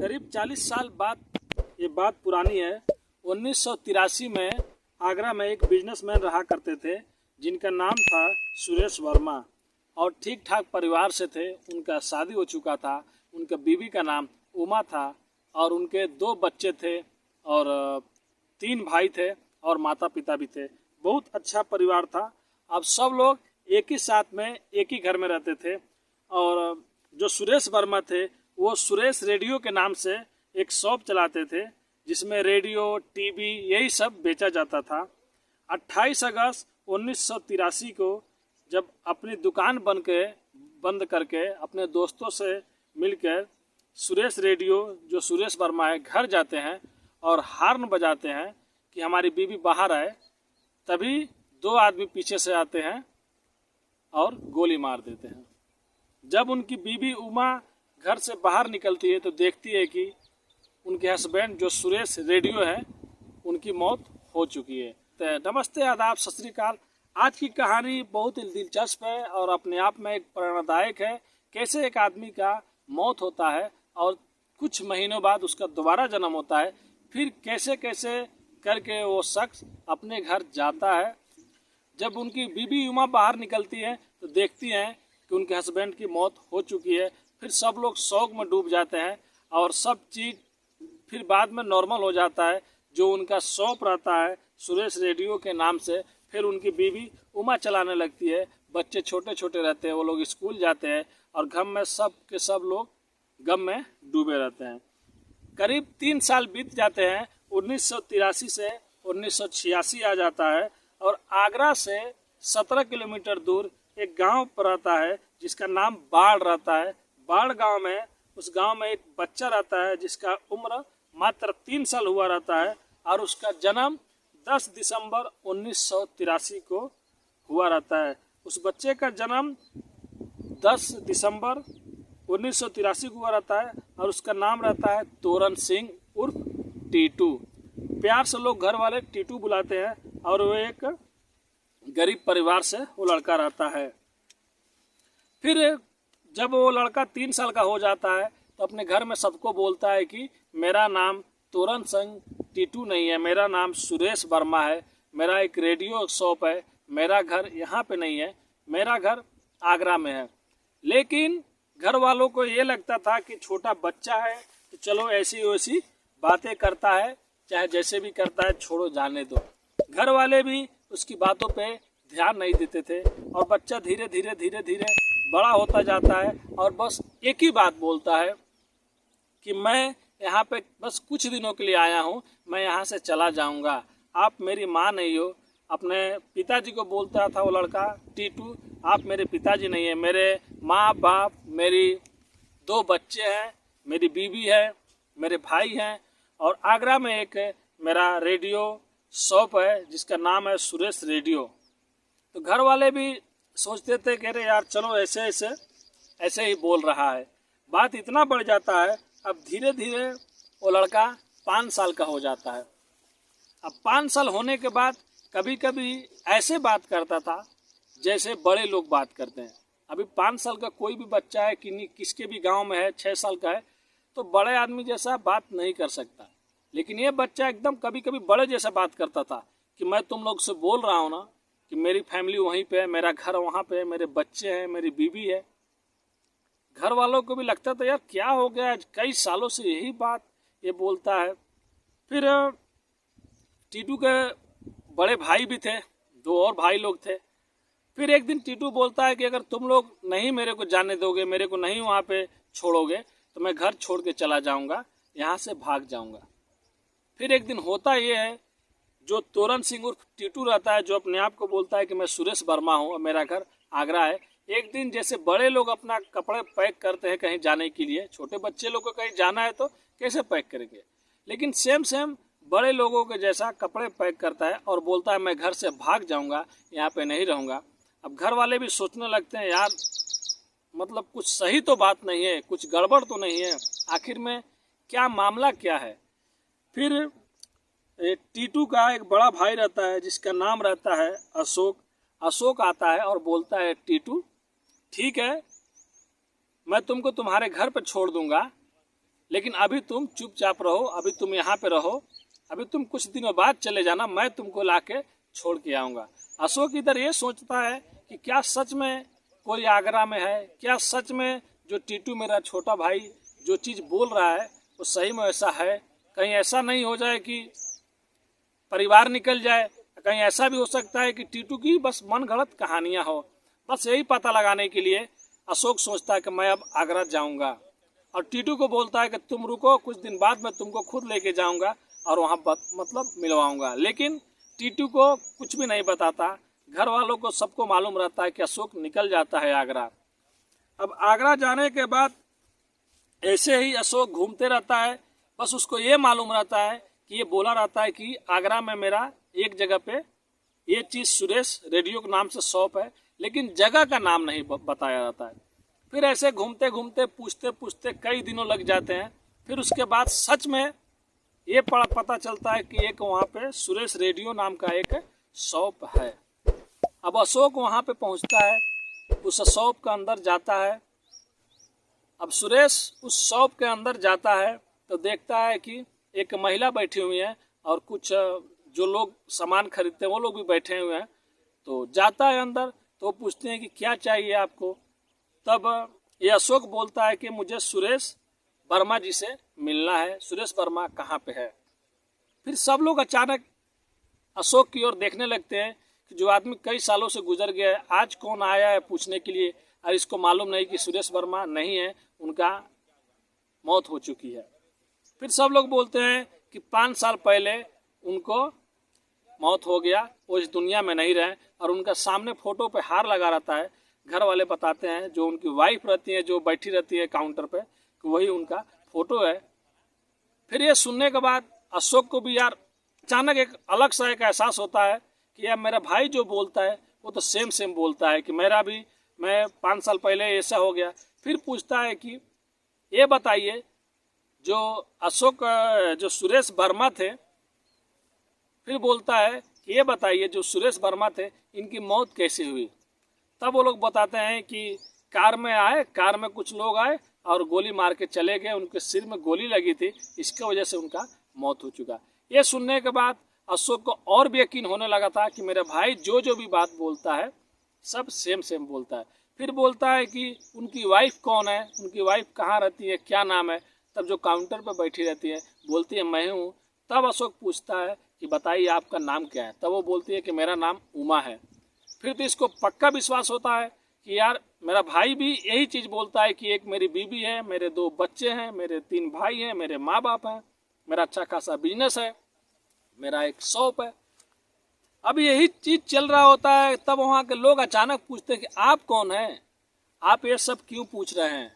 करीब 40 साल बाद ये बात पुरानी है। 1983 में आगरा में एक बिजनेसमैन रहा करते थे जिनका नाम था सुरेश वर्मा और ठीक ठाक परिवार से थे। उनका शादी हो चुका था। उनका बीवी का नाम उमा था और उनके 2 बच्चे थे और 3 भाई थे और माता पिता भी थे। बहुत अच्छा परिवार था। अब सब लोग एक ही साथ में एक ही घर में रहते थे और जो सुरेश वर्मा थे वो सुरेश रेडियो के नाम से एक शॉप चलाते थे जिसमें रेडियो टीवी यही सब बेचा जाता था। 28 अगस्त 1983 को जब अपनी दुकान बंद करके अपने दोस्तों से मिलकर सुरेश रेडियो जो सुरेश वर्मा है घर जाते हैं और हार्न बजाते हैं कि हमारी बीवी बाहर आए, तभी 2 आदमी पीछे से आते हैं और गोली मार देते हैं। जब उनकी बीवी उमा घर से बाहर निकलती है तो देखती है कि उनके हस्बैंड जो सुरेश रेडियो है उनकी मौत हो चुकी है। तो नमस्ते, आदाब, सत श्री अकाल। आज की कहानी बहुत ही दिलचस्प है और अपने आप में एक प्रेरणादायक है। कैसे एक आदमी का मौत होता है और कुछ महीनों बाद उसका दोबारा जन्म होता है, फिर कैसे कैसे करके वो शख्स अपने घर जाता है। जब उनकी बीबी उमा बाहर निकलती है तो देखती हैं कि उनके हस्बैंड की मौत हो चुकी है। फिर सब लोग शौक में डूब जाते हैं और सब चीज़ फिर बाद में नॉर्मल हो जाता है। जो उनका शॉप रहता है सुरेश रेडियो के नाम से, फिर उनकी बीवी उमा चलाने लगती है। बच्चे छोटे छोटे रहते हैं, वो लोग स्कूल जाते हैं और घर में सब के सब लोग गम में डूबे रहते हैं। करीब 3 साल बीत जाते हैं। 1983 से 1986 आ जाता है और आगरा से 17 किलोमीटर दूर एक गांव पर आता है जिसका नाम बाढ़ रहता है। बाढ़ गांव में उस गांव में एक बच्चा रहता है जिसका उम्र मात्र 3 साल हुआ रहता है और उसका जन्म 10 दिसंबर 1983 को हुआ रहता है। उस बच्चे का जन्म 10 दिसंबर 1983 को हुआ रहता है और उसका नाम रहता है तोरण सिंह उर्फ टीटू। प्यार से लोग घर वाले टीटू बुलाते हैं और वो एक गरीब परिवार से वो लड़का रहता है। फिर जब वो लड़का 3 साल का हो जाता है तो अपने घर में सबको बोलता है कि मेरा नाम तोरण सिंह टीटू नहीं है, मेरा नाम सुरेश वर्मा है, मेरा एक रेडियो शॉप है, मेरा घर यहाँ पे नहीं है, मेरा घर आगरा में है। लेकिन घर वालों को ये लगता था कि छोटा बच्चा है तो चलो ऐसी वैसी बातें करता है, चाहे जैसे भी करता है, छोड़ो जाने दो। घर वाले भी उसकी बातों पे ध्यान नहीं देते थे और बच्चा धीरे धीरे धीरे धीरे बड़ा होता जाता है और बस एक ही बात बोलता है कि मैं यहाँ पे बस कुछ दिनों के लिए आया हूँ, मैं यहाँ से चला जाऊँगा, आप मेरी माँ नहीं हो। अपने पिताजी को बोलता था वो लड़का टीटू, आप मेरे पिताजी नहीं है, मेरे माँ बाप, मेरी 2 बच्चे हैं, मेरी बीवी है, मेरे भाई हैं और आगरा में एक मेरा रेडियो शॉप है जिसका नाम है सुरेश रेडियो। तो घर वाले भी सोचते थे कि अरे यार चलो ऐसे ही बोल रहा है। बात इतना बढ़ जाता है, अब धीरे धीरे वो लड़का 5 साल का हो जाता है। अब 5 साल होने के बाद कभी कभी ऐसे बात करता था जैसे बड़े लोग बात करते हैं। अभी 5 साल का कोई भी बच्चा है कि किसके भी गांव में है, 6 साल का है, तो बड़े आदमी जैसा बात नहीं कर सकता। लेकिन ये बच्चा एकदम कभी कभी बड़े जैसा बात करता था कि मैं तुम लोग से बोल रहा हूँ ना कि मेरी फैमिली वहीं पे है, मेरा घर वहाँ पे है, मेरे बच्चे हैं, मेरी बीवी है। घर वालों को भी लगता था यार क्या हो गया, कई सालों से यही बात ये बोलता है। फिर टीटू के बड़े भाई भी थे, 2 और भाई लोग थे। फिर एक दिन टीटू बोलता है कि अगर तुम लोग नहीं मेरे को जाने दोगे, मेरे को नहीं वहाँ पे छोड़ोगे तो मैं घर छोड़ के चला जाऊँगा, यहाँ से भाग जाऊँगा। फिर एक दिन होता ये है, जो तोरण सिंह उर्फ टीटू रहता है, जो अपने आप को बोलता है कि मैं सुरेश वर्मा हूँ और मेरा घर आगरा है। एक दिन जैसे बड़े लोग अपना कपड़े पैक करते हैं कहीं जाने के लिए, छोटे बच्चे लोग को कहीं जाना है तो कैसे पैक करेंगे, लेकिन सेम बड़े लोगों के जैसा कपड़े पैक करता है और बोलता है मैं घर से भाग जाऊंगा, यहाँ पे नहीं रहूँगा। अब घर वाले भी सोचने लगते हैं यार मतलब कुछ सही तो बात नहीं है, कुछ गड़बड़ तो नहीं है, आखिर में क्या मामला क्या है। फिर टीटू का एक बड़ा भाई रहता है जिसका नाम रहता है अशोक। अशोक आता है और बोलता है टीटू ठीक है मैं तुमको तुम्हारे घर पर छोड़ दूंगा, लेकिन अभी तुम चुपचाप रहो, अभी तुम यहाँ पे रहो, अभी तुम कुछ दिनों बाद चले जाना, मैं तुमको लाके छोड़ के आऊँगा। अशोक इधर ये सोचता है कि क्या सच में कोई आगरा में है, क्या सच में जो टीटू मेरा छोटा भाई जो चीज़ बोल रहा है वो सही में ऐसा है। कहीं ऐसा नहीं हो जाए कि परिवार निकल जाए, कहीं ऐसा भी हो सकता है कि टीटू की बस मन गढ़ंत कहानियाँ हो। बस यही पता लगाने के लिए अशोक सोचता है कि मैं अब आगरा जाऊंगा, और टीटू को बोलता है कि तुम रुको, कुछ दिन बाद मैं तुमको खुद लेके जाऊंगा और वहाँ मतलब मिलवाऊंगा। लेकिन टीटू को कुछ भी नहीं बताता, घर वालों को सबको मालूम रहता है कि अशोक निकल जाता है आगरा। अब आगरा जाने के बाद ऐसे ही अशोक घूमते रहता है। बस उसको ये मालूम रहता है कि ये बोला रहता है कि आगरा में मेरा एक जगह पे ये चीज़ सुरेश रेडियो के नाम से शॉप है, लेकिन जगह का नाम नहीं बताया जाता है। फिर ऐसे घूमते घूमते पूछते पूछते कई दिनों लग जाते हैं। फिर उसके बाद सच में ये पता चलता है कि एक वहाँ पे सुरेश रेडियो नाम का एक शॉप है। अब अशोक वहाँ पे पहुँचता है, उस शॉप के अंदर जाता है। अब सुरेश उस शॉप के अंदर जाता है तो देखता है कि एक महिला बैठी हुई है और कुछ जो लोग सामान खरीदते हैं वो लोग भी बैठे हुए हैं। तो जाता है अंदर, तो पूछते हैं कि क्या चाहिए आपको। तब ये अशोक बोलता है कि मुझे सुरेश वर्मा जी से मिलना है। सुरेश वर्मा कहाँ पे है? फिर सब लोग अचानक अशोक की ओर देखने लगते हैं कि जो आदमी कई सालों से गुजर गया है, आज कौन आया है पूछने के लिए, और इसको मालूम नहीं कि सुरेश वर्मा नहीं है, उनका मौत हो चुकी है। फिर सब लोग बोलते हैं कि 5 साल पहले उनको मौत हो गया, वो इस दुनिया में नहीं रहे, और उनका सामने फोटो पे हार लगा रहता है। घर वाले बताते हैं जो उनकी वाइफ रहती है, जो बैठी रहती है काउंटर पे, कि वही उनका फोटो है। फिर ये सुनने के बाद अशोक को भी यार अचानक एक अलग सा एक एहसास होता है कि यार मेरा भाई जो बोलता है वो तो सेम बोलता है कि मैं 5 साल पहले ऐसा हो गया। फिर पूछता है कि ये बताइए जो अशोक जो सुरेश वर्मा थे, फिर बोलता है कि ये बताइए जो सुरेश वर्मा थे इनकी मौत कैसे हुई। तब वो लोग बताते हैं कि कार में आए, कार में कुछ लोग आए और गोली मार के चले गए, उनके सिर में गोली लगी थी, इसके वजह से उनका मौत हो चुका। ये सुनने के बाद अशोक को और भी यकीन होने लगा था कि मेरा भाई जो भी बात बोलता है सब सेम बोलता है। फिर बोलता है कि उनकी वाइफ कौन है, उनकी वाइफ कहाँ रहती है, क्या नाम है। तब जो काउंटर पर बैठी रहती है बोलती है मैं हूँ। तब अशोक पूछता है कि बताइए आपका नाम क्या है। तब वो बोलती है कि मेरा नाम उमा है। फिर तो इसको पक्का विश्वास होता है कि यार मेरा भाई भी यही चीज़ बोलता है कि एक मेरी बीवी है, मेरे 2 बच्चे हैं, मेरे 3 भाई हैं, मेरे माँ बाप हैं, मेरा अच्छा खासा बिजनेस है, मेरा एक शॉप है। अब यही चीज़ चल रहा होता है। तब वहाँ के लोग अचानक पूछते हैं कि आप कौन हैं, आप ये सब क्यों पूछ रहे हैं,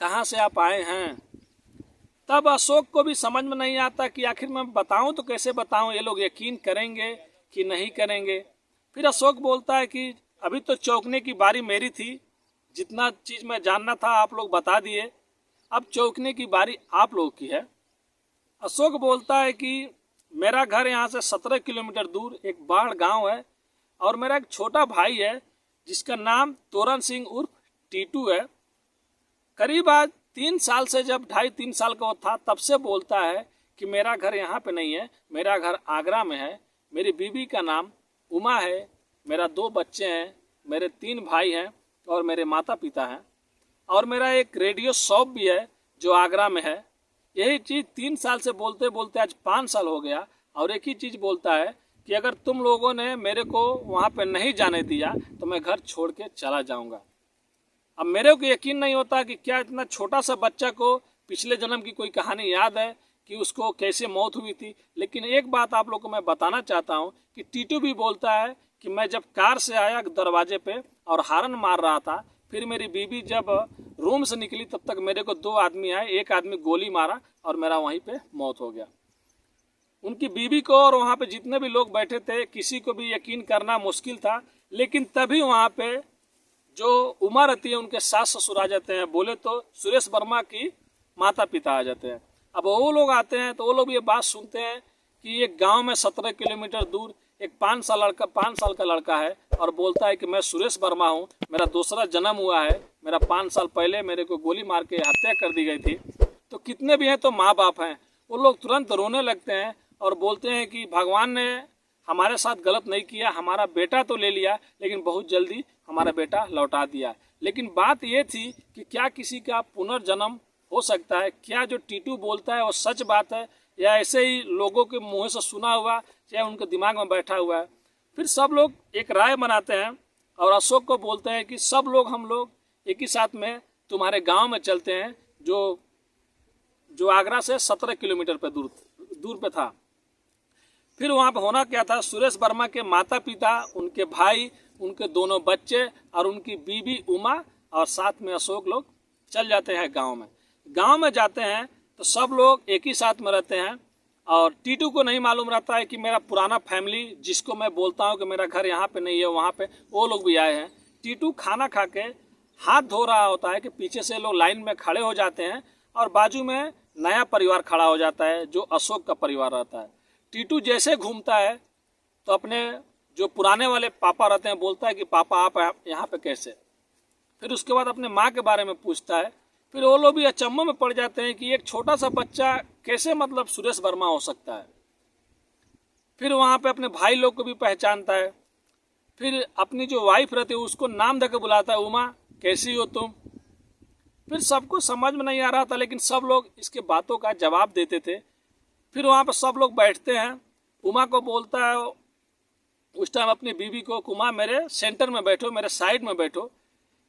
कहाँ से आप आए हैं। तब अशोक को भी समझ में नहीं आता कि आखिर मैं बताऊं तो कैसे बताऊं, ये लोग यकीन करेंगे कि नहीं करेंगे। फिर अशोक बोलता है कि अभी तो चौंकने की बारी मेरी थी, जितना चीज़ मैं जानना था आप लोग बता दिए, अब चौंकने की बारी आप लोगों की है। अशोक बोलता है कि मेरा घर यहाँ से 17 किलोमीटर दूर एक बाढ़ गांव है, और मेरा एक छोटा भाई है जिसका नाम तोरण सिंह उर्फ टीटू है। करीब आज 3 साल से, जब 2.5-3 साल का वो था तब से बोलता है कि मेरा घर यहाँ पे नहीं है, मेरा घर आगरा में है, मेरी बीवी का नाम उमा है, मेरा 2 बच्चे हैं, मेरे 3 भाई हैं और मेरे माता पिता हैं, और मेरा एक रेडियो शॉप भी है जो आगरा में है। यही चीज़ 3 साल से बोलते बोलते आज 5 साल हो गया, और एक ही चीज़ बोलता है कि अगर तुम लोगों ने मेरे को वहाँ पे नहीं जाने दिया तो मैं घर छोड़ के चला जाऊँगा। अब मेरे को यकीन नहीं होता कि क्या इतना छोटा सा बच्चा को पिछले जन्म की कोई कहानी याद है कि उसको कैसे मौत हुई थी। लेकिन एक बात आप लोग को मैं बताना चाहता हूँ कि टीटू भी बोलता है कि मैं जब कार से आया दरवाजे पे और हारन मार रहा था, फिर मेरी बीवी जब रूम से निकली तब तक मेरे को 2 आदमी आए, एक आदमी गोली मारा और मेरा वहीं पे मौत हो गया। उनकी बीवी को और वहाँ पे जितने भी लोग बैठे थे किसी को भी यकीन करना मुश्किल था। लेकिन तभी वहाँ पे जो उमा रहती है उनके सास ससुर आ जाते हैं, बोले तो सुरेश वर्मा की माता पिता आ जाते हैं। अब वो लोग आते हैं तो वो लोग ये बात सुनते हैं कि एक गांव में 17 किलोमीटर दूर एक 5 साल का लड़का है और बोलता है कि मैं सुरेश वर्मा हूँ, मेरा दूसरा जन्म हुआ है, मेरा 5 साल पहले मेरे को गोली मार के हत्या कर दी गई थी। तो कितने भी हैं तो माँ बाप हैं, वो लोग तुरंत रोने लगते हैं और बोलते हैं कि भगवान ने हमारे साथ गलत नहीं किया, हमारा बेटा तो ले लिया लेकिन बहुत जल्दी हमारा बेटा लौटा दिया। लेकिन बात ये थी कि क्या किसी का पुनर्जन्म हो सकता है? क्या जो टीटू बोलता है वो सच बात है या ऐसे ही लोगों के मुँह से सुना हुआ या उनके दिमाग में बैठा हुआ है? फिर सब लोग एक राय बनाते हैं और अशोक को बोलते हैं कि सब लोग हम लोग एक ही साथ में तुम्हारे गांव में चलते हैं, जो आगरा से 17 किलोमीटर पे दूर पे था। फिर वहाँ पे होना क्या था, सुरेश वर्मा के माता पिता, उनके भाई, उनके दोनों बच्चे और उनकी बीवी उमा और साथ में अशोक लोग चल जाते हैं गांव में। गांव में जाते हैं तो सब लोग एक ही साथ में रहते हैं और टीटू को नहीं मालूम रहता है कि मेरा पुराना फैमिली, जिसको मैं बोलता हूँ कि मेरा घर यहाँ पे नहीं है वहाँ पे, वो लोग भी आए हैं। टीटू खाना खा के हाथ धो रहा होता है कि पीछे से लोग लाइन में खड़े हो जाते हैं और बाजू में नया परिवार खड़ा हो जाता है जो अशोक का परिवार रहता है। टीटू जैसे घूमता है तो अपने जो पुराने वाले पापा रहते हैं बोलता है कि पापा आप यहाँ पे कैसे। फिर उसके बाद अपने माँ के बारे में पूछता है। फिर वो लोग भी अचंभे में पड़ जाते हैं कि एक छोटा सा बच्चा कैसे मतलब सुरेश वर्मा हो सकता है। फिर वहाँ पे अपने भाई लोग को भी पहचानता है। फिर अपनी जो वाइफ रहती है उसको नाम देकर बुलाता है, उमा कैसी हो तुम। फिर सबको समझ में नहीं आ रहा था लेकिन सब लोग इसके बातों का जवाब देते थे। फिर वहाँ पर सब लोग बैठते हैं, उमा को बोलता है उस टाइम अपनी बीवी को, उमा मेरे सेंटर में बैठो, मेरे साइड में बैठो।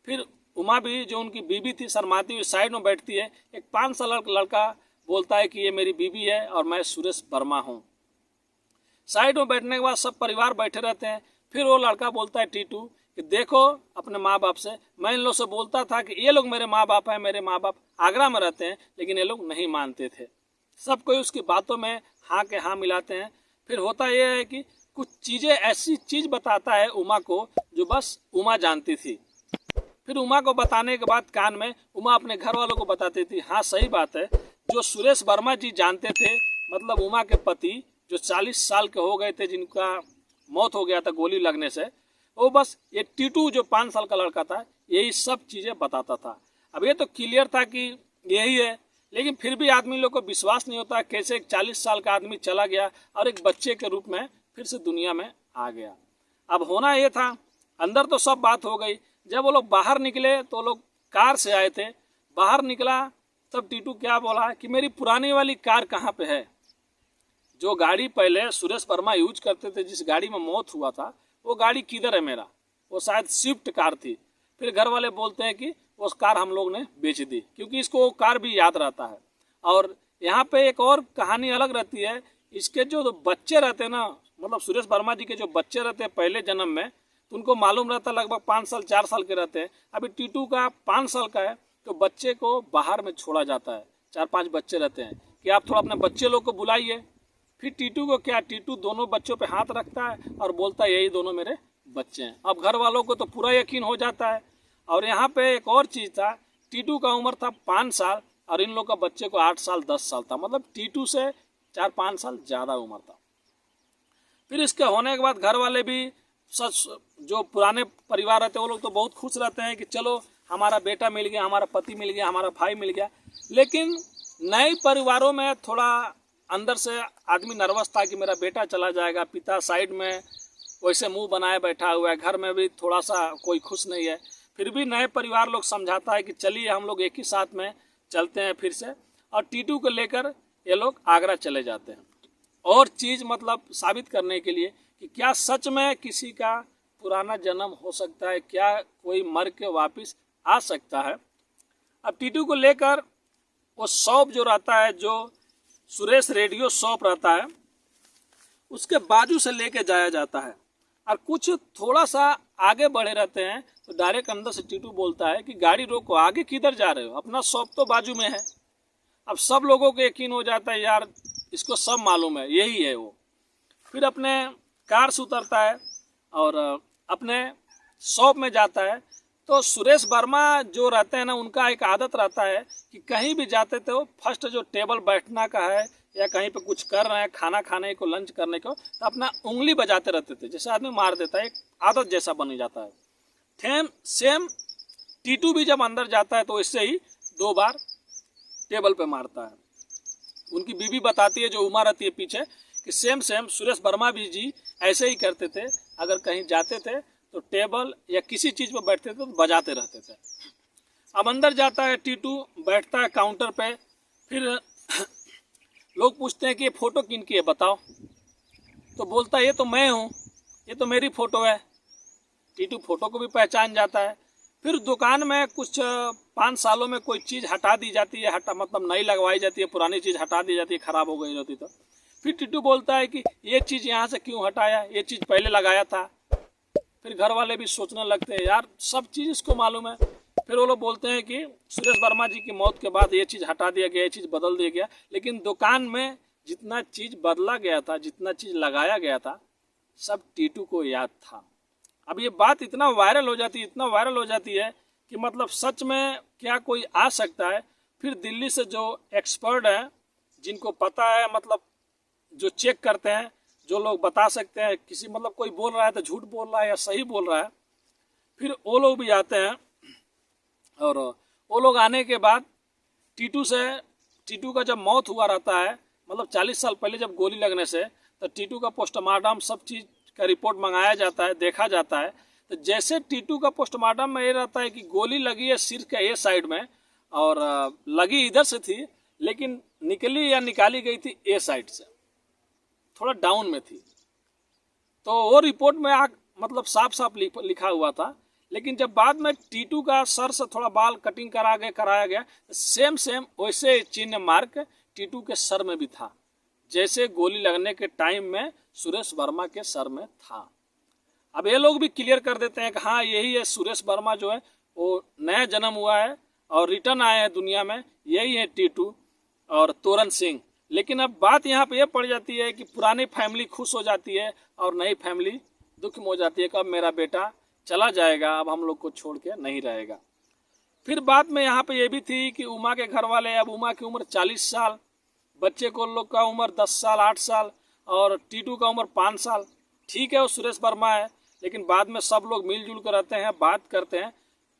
फिर उमा भी जो उनकी बीवी थी शर्माती हुई साइड में बैठती है। एक 5 साल लड़का बोलता है कि ये मेरी बीवी है और मैं सुरेश वर्मा हूँ। साइड में बैठने के बाद सब परिवार बैठे रहते हैं। फिर वो लड़का बोलता है टीटू कि देखो अपने माँ बाप से, मैं इन लोग से बोलता था कि ये लोग मेरे माँ बाप हैं, मेरे माँ बाप आगरा में रहते हैं, लेकिन ये लोग नहीं मानते थे। सब कोई उसकी बातों में हाँ के हाँ मिलाते हैं। फिर होता यह है कि कुछ चीज़ें ऐसी चीज़ बताता है उमा को जो बस उमा जानती थी। फिर उमा को बताने के बाद कान में उमा अपने घर वालों को बताती थी, हाँ सही बात है, जो सुरेश वर्मा जी जानते थे, मतलब उमा के पति जो 40 साल के हो गए थे, जिनका मौत हो गया था गोली लगने से, वो बस ये टीटू जो 5 साल का लड़का था यही सब चीज़ें बताता था। अब ये तो क्लियर था कि यही है, लेकिन फिर भी आदमी लोग को विश्वास नहीं होता कैसे एक 40 साल का आदमी चला गया और एक बच्चे के रूप में फिर से दुनिया में आ गया। अब होना ये था, अंदर तो सब बात हो गई। जब वो लोग बाहर निकले तो लोग कार से आए थे, बाहर निकला तब टीटू क्या बोला कि मेरी पुरानी वाली कार कहाँ पे है। जो गाड़ी पहले सुरेश वर्मा यूज करते थे, जिस गाड़ी में मौत हुआ था, वो गाड़ी किधर है मेरा, वो शायद स्विफ्ट कार थी। फिर घर वाले बोलते हैं कि उस कार हम लोग ने बेच दी, क्योंकि इसको वो कार भी याद रहता है। और यहाँ पे एक और कहानी अलग रहती है, इसके जो बच्चे रहते हैं ना, मतलब सुरेश वर्मा जी के जो बच्चे रहते हैं पहले जन्म में, तो उनको मालूम रहता लगभग 5 साल 4 साल के रहते हैं। अभी टीटू का 5 साल का है तो बच्चे को बाहर में छोड़ा जाता है। 4-5 बच्चे रहते हैं कि आप थोड़ा अपने बच्चे लोग को बुलाइए। फिर टीटू को क्या, टीटू दोनों बच्चों पे हाथ रखता है और बोलता है यही दोनों मेरे बच्चे हैं। अब घर वालों को तो पूरा यकीन हो जाता है। और यहाँ पे एक और चीज़ था, टीटू का उम्र था 5 साल और इन लोग का बच्चे को 8 साल 10 साल था, मतलब टीटू से 4-5 साल ज़्यादा उम्र था। फिर इसके होने के बाद घर वाले भी, सच जो पुराने परिवार रहते हैं वो लोग तो बहुत खुश रहते हैं कि चलो हमारा बेटा मिल गया, हमारा पति मिल गया, हमारा भाई मिल गया। लेकिन नए परिवारों में थोड़ा अंदर से आदमी नर्वस था कि मेरा बेटा चला जाएगा। पिता साइड में वैसे मुंह बनाए बैठा हुआ है, घर में भी थोड़ा सा कोई खुश नहीं है। फिर भी नए परिवार लोग समझाता है कि चलिए हम लोग एक ही साथ में चलते हैं फिर से, और टीटू को लेकर ये लोग आगरा चले जाते हैं। और चीज़ मतलब साबित करने के लिए कि क्या सच में किसी का पुराना जन्म हो सकता है, क्या कोई मर के वापस आ सकता है। अब टीटू को लेकर वो शॉप जो रहता है, जो सुरेश रेडियो शॉप रहता है, उसके बाजू से लेके जाया जाता है। और कुछ थोड़ा सा आगे बढ़े रहते हैं तो डायरेक्ट अंदर से टीटू बोलता है कि गाड़ी रोको, आगे किधर जा रहे हो, अपना शॉप तो बाजू में है। अब सब लोगों को यकीन हो जाता है यार इसको सब मालूम है, यही है वो। फिर अपने कार से उतरता है और अपने शॉप में जाता है। तो सुरेश वर्मा जो रहते हैं ना, उनका एक आदत रहता है कि कहीं भी जाते थे वो फर्स्ट जो टेबल बैठना का है या कहीं पे कुछ कर रहे हैं, खाना खाने को, लंच करने को, तो अपना उंगली बजाते रहते थे, जैसे आदमी मार देता है, एक आदत जैसा बन जाता है। सेम टीटू भी जब अंदर जाता है तो इससे ही 2 बार टेबल पे मारता है। उनकी बीवी बताती है, जो उमा रहती है पीछे, कि सेम सुरेश वर्मा भी जी ऐसे ही करते थे। अगर कहीं जाते थे तो टेबल या किसी चीज़ पर बैठते थे तो बजाते रहते थे। अब अंदर जाता है टीटू, बैठता है काउंटर पे। फिर लोग पूछते हैं कि ये फ़ोटो किनकी है बताओ, तो बोलता है ये तो मैं हूँ, ये तो मेरी फ़ोटो है। टीटू फ़ोटो को भी पहचान जाता है। फिर दुकान में कुछ 5 सालों में कोई चीज़ हटा दी जाती है, मतलब नई लगवाई जाती है, पुरानी चीज़ हटा दी जाती है, ख़राब हो गई होती तो। फिर टीटू बोलता है कि ये चीज़ यहाँ से क्यों हटाया, ये चीज़ पहले लगाया था। फिर घर वाले भी सोचने लगते हैं यार सब चीज़ इसको मालूम है। फिर वो लोग बोलते हैं कि सुरेश वर्मा जी की मौत के बाद ये चीज़ हटा दिया गया, ये चीज़ बदल दिया गया, लेकिन दुकान में जितना चीज़ बदला गया था, जितना चीज़ लगाया गया था, सब टीटू को याद था। अब ये बात इतना वायरल हो जाती है कि मतलब सच में क्या कोई आ सकता है। फिर दिल्ली से जो एक्सपर्ट हैं, जिनको पता है, मतलब जो चेक करते हैं, जो लोग बता सकते हैं किसी मतलब कोई बोल रहा है तो झूठ बोल रहा है या सही बोल रहा है, फिर वो लोग भी आते हैं। और वो लोग आने के बाद टीटू का जब मौत हुआ रहता है, मतलब 40 साल पहले जब गोली लगने से, तो टीटू का पोस्टमार्टम सब चीज़ का रिपोर्ट मंगाया जाता है, देखा जाता है। तो जैसे टीटू का पोस्टमार्टम में ये रहता है कि गोली लगी है सिर के ए साइड में, और लगी इधर से थी, लेकिन निकाली गई थी ए साइड से, थोड़ा डाउन में थी। तो वो रिपोर्ट में मतलब साफ लिखा हुआ था। लेकिन जब बाद में टीटू का सर से थोड़ा बाल कटिंग कराया गया, सेम वैसे चिन्ह मार्क टीटू के सर में भी था, जैसे गोली लगने के टाइम में सुरेश वर्मा के सर में था। अब ये लोग भी क्लियर कर देते हैं कि हाँ यही है सुरेश वर्मा, जो है वो नया जन्म हुआ है और रिटर्न आए हैं दुनिया में, यही है टीटू और तोरण सिंह। लेकिन अब बात यहाँ पे ये पड़ जाती है कि पुरानी फैमिली खुश हो जाती है और नई फैमिली दुख में हो जाती है कि अब मेरा बेटा चला जाएगा, अब हम लोग को छोड़ के नहीं रहेगा। फिर बाद में यहाँ पे ये भी थी कि उमा के घर वाले, अब उमा की उम्र 40 साल, बच्चे को लोग का उम्र 10 साल 8 साल और टीटू का उम्र 5 साल। ठीक है वो सुरेश वर्मा है, लेकिन बाद में सब लोग मिलजुल कर रहते हैं, बात करते हैं।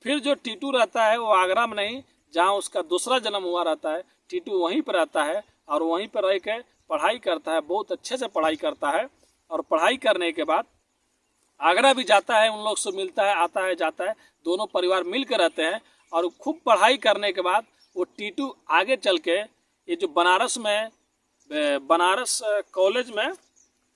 फिर जो टीटू रहता है वो आगरा में नहीं, जहाँ उसका दूसरा जन्म हुआ रहता है, टीटू वहीं पर रहता है और वहीं पर रह के पढ़ाई करता है, बहुत अच्छे से पढ़ाई करता है। और पढ़ाई करने के बाद आगरा भी जाता है, उन लोग से मिलता है, आता है जाता है, दोनों परिवार मिल कर रहते हैं। और खूब पढ़ाई करने के बाद वो टीटू आगे चल के ये जो बनारस कॉलेज में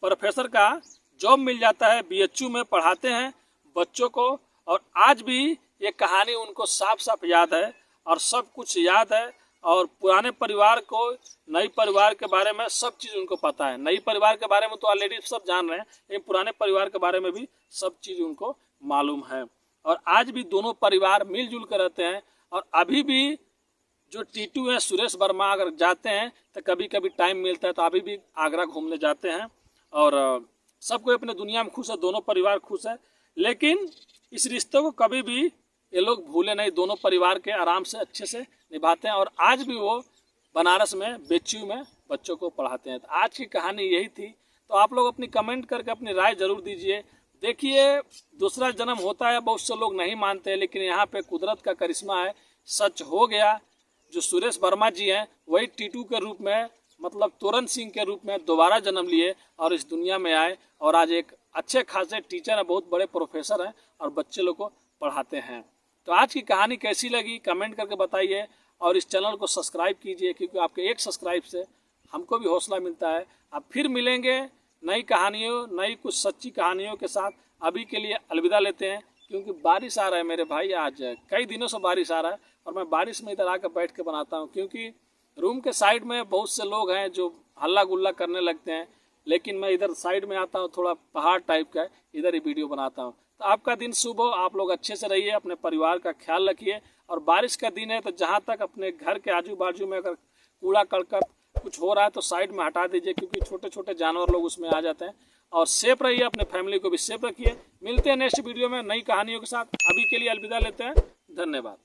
प्रोफेसर का जॉब मिल जाता है, BHU में पढ़ाते हैं बच्चों को। और आज भी ये कहानी उनको साफ याद है और सब कुछ याद है। और पुराने परिवार को नई परिवार के बारे में सब चीज़ उनको पता है। नई परिवार के बारे में तो ऑलरेडी सब जान रहे हैं, लेकिन पुराने परिवार के बारे में भी सब चीज़ उनको मालूम है। और आज भी दोनों परिवार मिलजुल कर रहते हैं। और अभी भी जो टीटू हैं, सुरेश वर्मा, अगर जाते हैं तो कभी कभी टाइम मिलता है तो अभी भी आगरा घूमने जाते हैं। और सब कोई अपने दुनिया में खुश है, दोनों परिवार खुश है। लेकिन इस रिश्ते को कभी भी ये लोग भूले नहीं, दोनों परिवार के आराम से अच्छे से निभाते हैं। और आज भी वो बनारस में BHU में बच्चों को पढ़ाते हैं। तो आज की कहानी यही थी। तो आप लोग अपनी कमेंट करके अपनी राय ज़रूर दीजिए। देखिए दूसरा जन्म होता है, बहुत से लोग नहीं मानते, लेकिन यहाँ पे कुदरत का करिश्मा है, सच हो गया। जो सुरेश वर्मा जी हैं वही टीटू के रूप में, मतलब तोरण सिंह के रूप में दोबारा जन्म लिए और इस दुनिया में आए। और आज एक अच्छे खासे टीचर हैं, बहुत बड़े प्रोफेसर हैं और बच्चे लोग को पढ़ाते हैं। तो आज की कहानी कैसी लगी कमेंट करके बताइए। और इस चैनल को सब्सक्राइब कीजिए, क्योंकि आपके एक सब्सक्राइब से हमको भी हौसला मिलता है। अब फिर मिलेंगे नई कहानियों, नई कुछ सच्ची कहानियों के साथ। अभी के लिए अलविदा लेते हैं, क्योंकि बारिश आ रहा है मेरे भाई, आज कई दिनों से बारिश आ रहा है। और मैं बारिश में इधर आकर बैठ के बनाता हूँ, क्योंकि रूम के साइड में बहुत से लोग हैं जो हल्ला गुल्ला करने लगते हैं। लेकिन मैं इधर साइड में आता हूँ, थोड़ा पहाड़ टाइप का है, इधर ही वीडियो बनाता हूँ। तो आपका दिन शुभ हो, आप लोग अच्छे से रहिए, अपने परिवार का ख्याल रखिए। और बारिश का दिन है तो जहाँ तक अपने घर के आजू बाजू में अगर कूड़ा करकट कुछ हो रहा है तो साइड में हटा दीजिए, क्योंकि छोटे छोटे जानवर लोग उसमें आ जाते हैं। और सेफ रहिए, अपने फैमिली को भी सेफ रखिए। मिलते हैं नेक्स्ट वीडियो में नई कहानियों के साथ। अभी के लिए अलविदा लेते हैं, धन्यवाद।